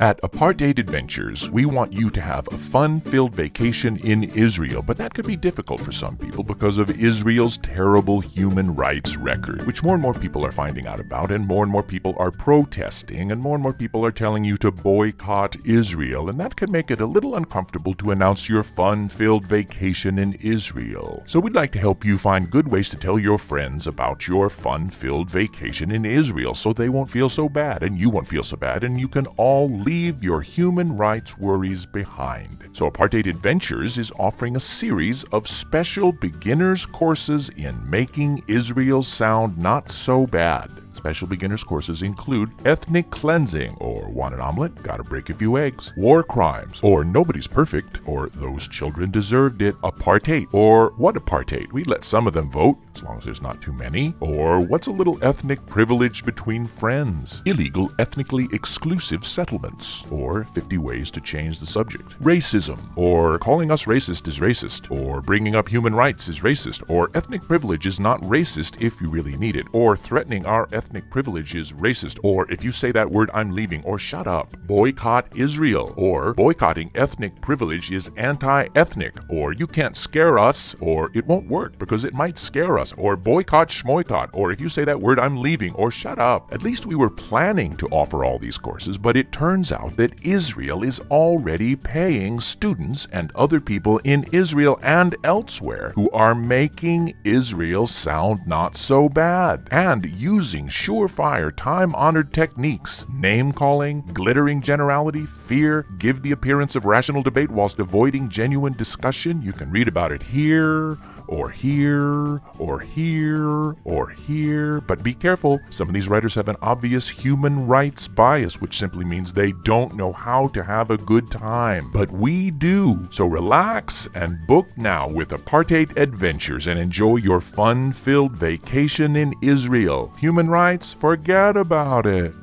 At Apartheid Adventures, we want you to have a fun-filled vacation in Israel, but that could be difficult for some people because of Israel's terrible human rights record, which more and more people are finding out about, and more people are protesting, and more people are telling you to boycott Israel, and that can make it a little uncomfortable to announce your fun-filled vacation in Israel. So we'd like to help you find good ways to tell your friends about your fun-filled vacation in Israel so they won't feel so bad, and you won't feel so bad, and you can all leave your human rights worries behind. So Apartheid Adventures is offering a series of special beginners courses in making Israel sound not so bad. Special beginners courses include ethnic cleansing, or want an omelet, gotta break a few eggs, war crimes, or nobody's perfect, or those children deserved it, apartheid, or what apartheid? We let some of them vote, as long as there's not too many, or what's a little ethnic privilege between friends, illegal ethnically exclusive settlements, or 50 ways to change the subject, racism, or calling us racist is racist, or bringing up human rights is racist, or ethnic privilege is not racist if you really need it, or threatening our ethnic privilege is racist, or if you say that word I'm leaving, or shut up, boycott Israel, or boycotting ethnic privilege is anti-ethnic, or you can't scare us, or it won't work because it might scare us, or boycott schmoycott, or if you say that word I'm leaving, or shut up. At least we were planning to offer all these courses, but it turns out that Israel is already paying students and other people in Israel and elsewhere who are making Israel sound not so bad, and using surefire, time-honored techniques, name-calling, glittering generality, fear, give the appearance of rational debate whilst avoiding genuine discussion. You can read about it here, or here, or here, or here. But be careful, some of these writers have an obvious human rights bias, which simply means they don't know how to have a good time. But we do. So relax and book now with Apartheid Adventures and enjoy your fun-filled vacation in Israel. Human rights? Forget about it.